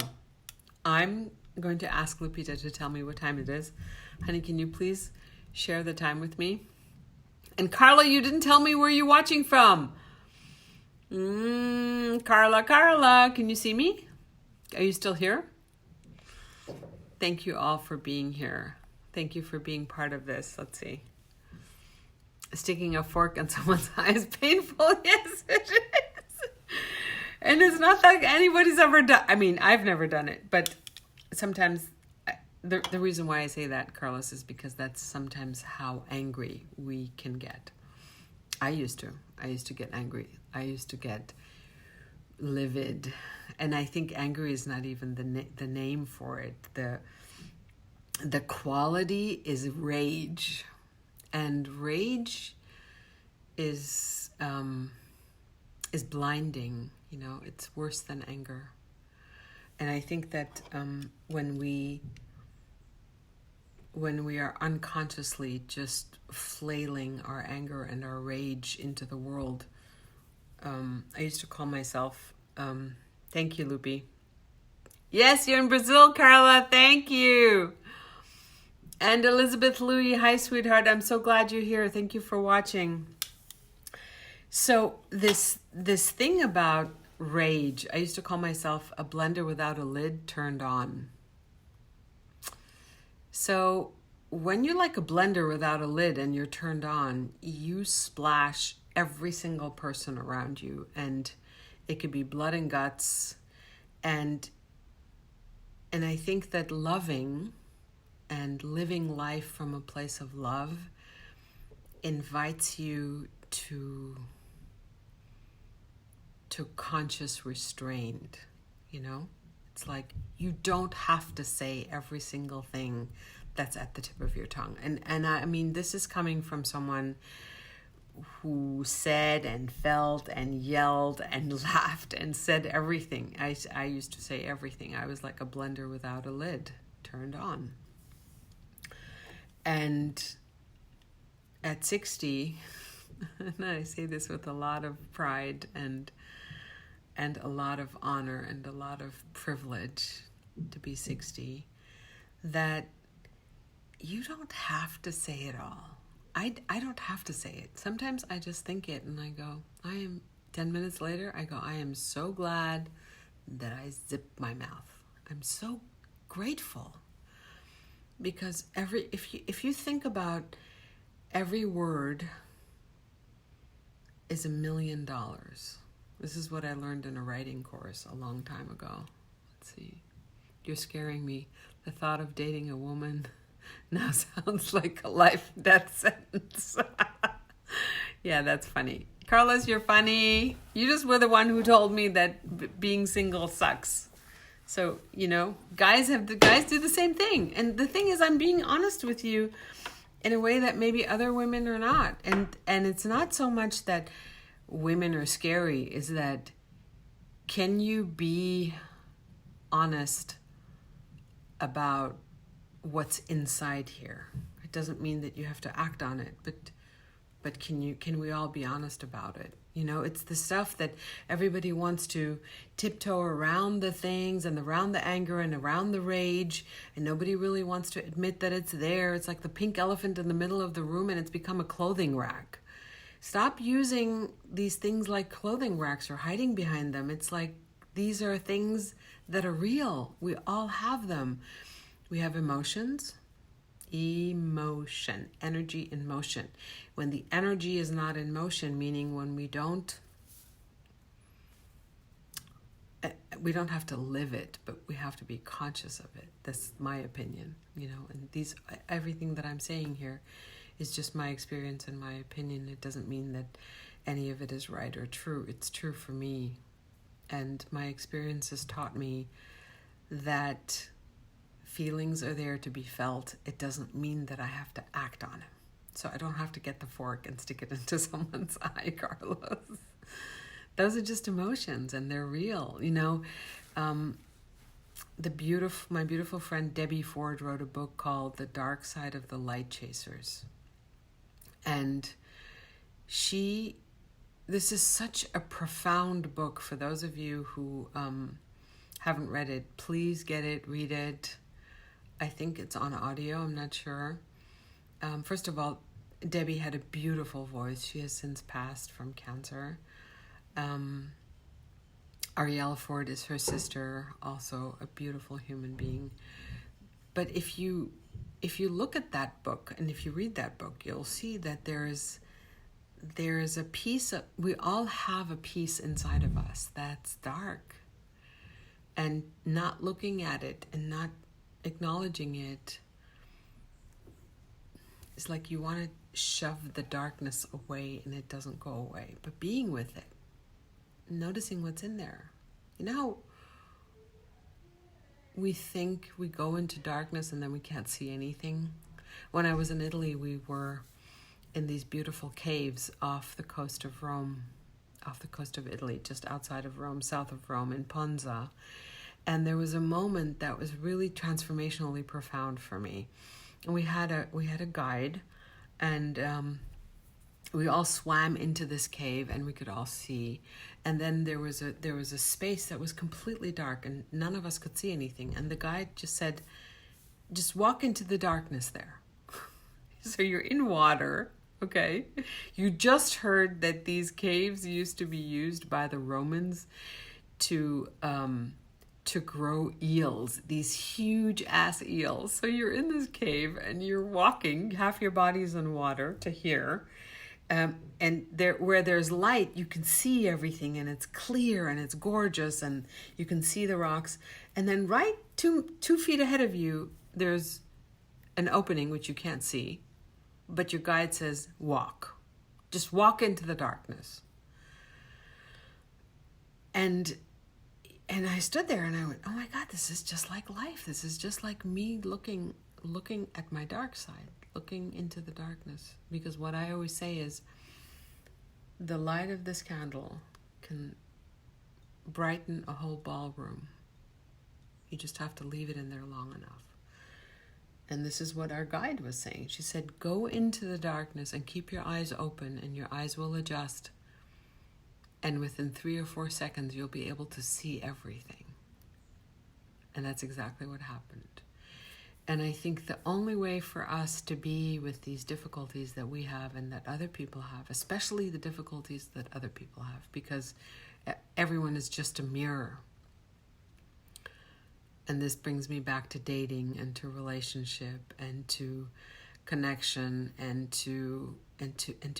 I'm going to ask Lupita to tell me what time it is. Honey, can you please share the time with me? And Carla, you didn't tell me where you're watching from. Carla, can you see me? Are you still here? Thank you all for being here. Thank you for being part of this. Let's see. Sticking a fork in someone's eye is painful. Yes, it is. And it's not like anybody's ever done. I mean, I've never done it, but sometimes the reason why I say that, Carlos, is because that's sometimes how angry we can get. I used to get angry. I used to get livid. And I think angry is not even the name for it. The quality is rage. And rage is blinding. You know, it's worse than anger. And I think that when we are unconsciously just flailing our anger and our rage into the world, I used to call myself, thank you, Lupi. Yes, you're in Brazil, Carla. Thank you. And Elizabeth Louie, hi, sweetheart. I'm so glad you're here. Thank you for watching. So this thing about rage, I used to call myself a blender without a lid turned on. So when you're like a blender without a lid and you're turned on, you splash every single person around you, and it could be blood and guts. And I think that loving and living life from a place of love invites you to conscious restraint, you know? It's like you don't have to say every single thing that's at the tip of your tongue. And I mean, this is coming from someone who said and felt and yelled and laughed and said everything. I used to say everything. I was like a blender without a lid, turned on. And at 60, and I say this with a lot of pride and a lot of honor and a lot of privilege to be 60, that you don't have to say it all. I don't have to say it. Sometimes I just think it and I go, 10 minutes later, I go, I am so glad that I zipped my mouth. I'm so grateful. Because if you think about every word is $1 million. This is what I learned in a writing course a long time ago. Let's see. You're scaring me. The thought of dating a woman now sounds like a life-death sentence. Yeah, that's funny. Carlos, you're funny. You just were the one who told me that being single sucks. So, guys do the same thing. And the thing is, I'm being honest with you in a way that maybe other women are not. And it's not so much that women are scary, is that can you be honest about what's inside here? It doesn't mean that you have to act on it, but can we all be honest about it? It's the stuff that everybody wants to tiptoe around the things and around the anger and around the rage, and nobody really wants to admit that it's there. It's like the pink elephant in the middle of the room, and it's become a clothing rack. Stop using these things like clothing racks or hiding behind them. It's like these are things that are real. We all have them. We have emotions. Emotion, energy in motion. When the energy is not in motion, meaning when we don't have to live it, but we have to be conscious of it. That's my opinion, and everything that I'm saying here is just my experience and my opinion. It doesn't mean that any of it is right or true. It's true for me. And my experience has taught me that feelings are there to be felt. It doesn't mean that I have to act on them. So I don't have to get the fork and stick it into someone's eye, Carlos. Those are just emotions, and they're real. My beautiful friend Debbie Ford wrote a book called The Dark Side of the Light Chasers. And this is such a profound book. For those of you who haven't read it, please get it, read it. I think it's on audio, I'm not sure. First of all, Debbie had a beautiful voice. She has since passed from cancer. Arielle Ford is her sister, also a beautiful human being. But if you look at that book and if you read that book, you'll see that there is a piece of, we all have a piece inside of us that's dark. And not looking at it and not acknowledging it is like you want to shove the darkness away and it doesn't go away. But being with it, noticing what's in there. We think we go into darkness and then we can't see anything. When I was in Italy, we were in these beautiful caves off the coast of Rome, off the coast of Italy, just outside of Rome, south of Rome, in Ponza. And there was a moment that was really transformationally profound for me. And we had a guide, and we all swam into this cave, and we could all see. And then there was a space that was completely dark, and none of us could see anything. And the guide just said, "Just walk into the darkness there." So you're in water, okay? You just heard that these caves used to be used by the Romans to grow eels, these huge ass eels. So you're in this cave and you're walking, half your body's in water to here. And there, where there's light, you can see everything, and it's clear and it's gorgeous, and you can see the rocks. And then right 2 feet ahead of you, there's an opening which you can't see, but your guide says, walk. Just walk into the darkness. And I stood there and I went, oh my God, this is just like life. This is just like me looking at my dark side, looking into the darkness. Because what I always say is, the light of this candle can brighten a whole ballroom. You just have to leave it in there long enough. And this is what our guide was saying. She said, go into the darkness and keep your eyes open, and your eyes will adjust. And within 3 or 4 seconds, you'll be able to see everything. And that's exactly what happened. And I think the only way for us to be with these difficulties that we have and that other people have, especially the difficulties that other people have, because everyone is just a mirror. And this brings me back to dating and to relationship and to connection and to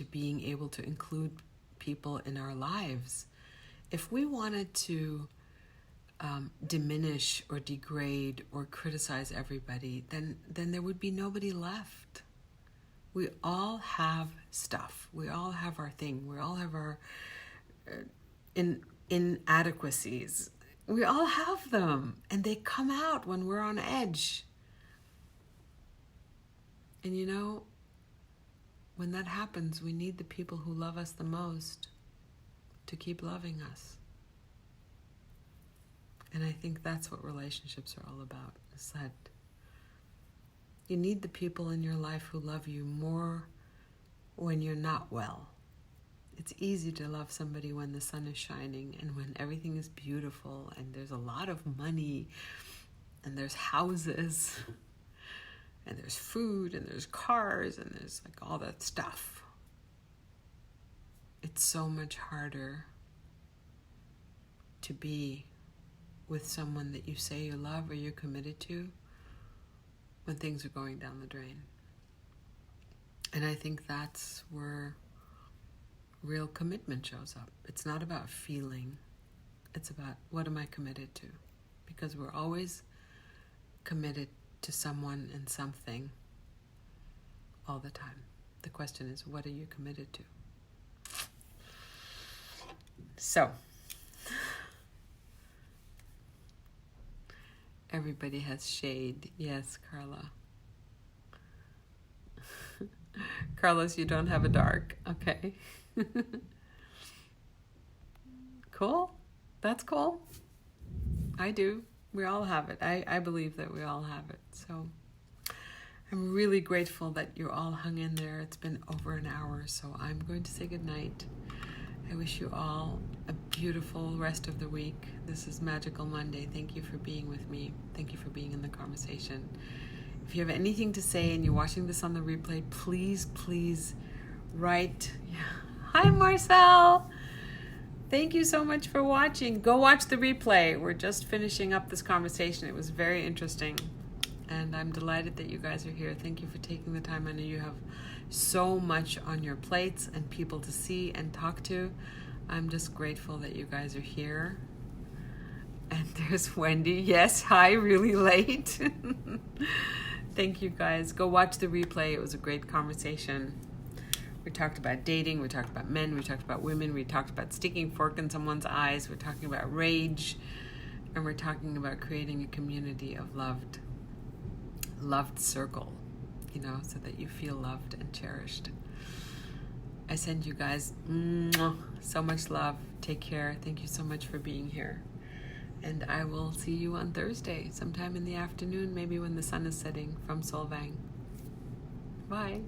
being able to include people in our lives. If we wanted to diminish or degrade or criticize everybody, then there would be nobody left. We all have stuff. We all have our thing. We all have our inadequacies. We all have them, and they come out when we're on edge. And you know, when that happens, we need the people who love us the most to keep loving us. And I think that's what relationships are all about, is that you need the people in your life who love you more when you're not well. It's easy to love somebody when the sun is shining and when everything is beautiful and there's a lot of money and there's houses and there's food and there's cars and there's like all that stuff. It's so much harder to be with someone that you say you love or you're committed to when things are going down the drain. And I think that's where real commitment shows up. It's not about feeling. It's about, what am I committed to? Because we're always committed to someone and something all the time. The question is, what are you committed to? So, everybody has shade. Yes, Carla. Carlos, you don't have a dark. Okay. Cool. That's cool. I do. We all have it. I believe that we all have it. So I'm really grateful that you all hung in there. It's been over an hour, so I'm going to say goodnight. I wish you all a beautiful rest of the week. This is Magical Monday. Thank you for being with me. Thank you for being in the conversation. If you have anything to say and you're watching this on the replay, please write. Yeah. Hi, Marcel. Thank you so much for watching. Go watch the replay. We're just finishing up this conversation. It was very interesting. And I'm delighted that you guys are here. Thank you for taking the time. I know you have so much on your plates and people to see and talk to. I'm just grateful that you guys are here. And there's Wendy. Yes, hi, really late. Thank you guys. Go watch the replay. It was a great conversation. We talked about dating. We talked about men. We talked about women. We talked about sticking fork in someone's eyes. We're talking about rage. And we're talking about creating a community of loved circle, you know, so that you feel loved and cherished. I send you guys so much love. Take care. Thank you so much for being here. And I will see you on Thursday, sometime in the afternoon, maybe when the sun is setting, from Solvang. Bye.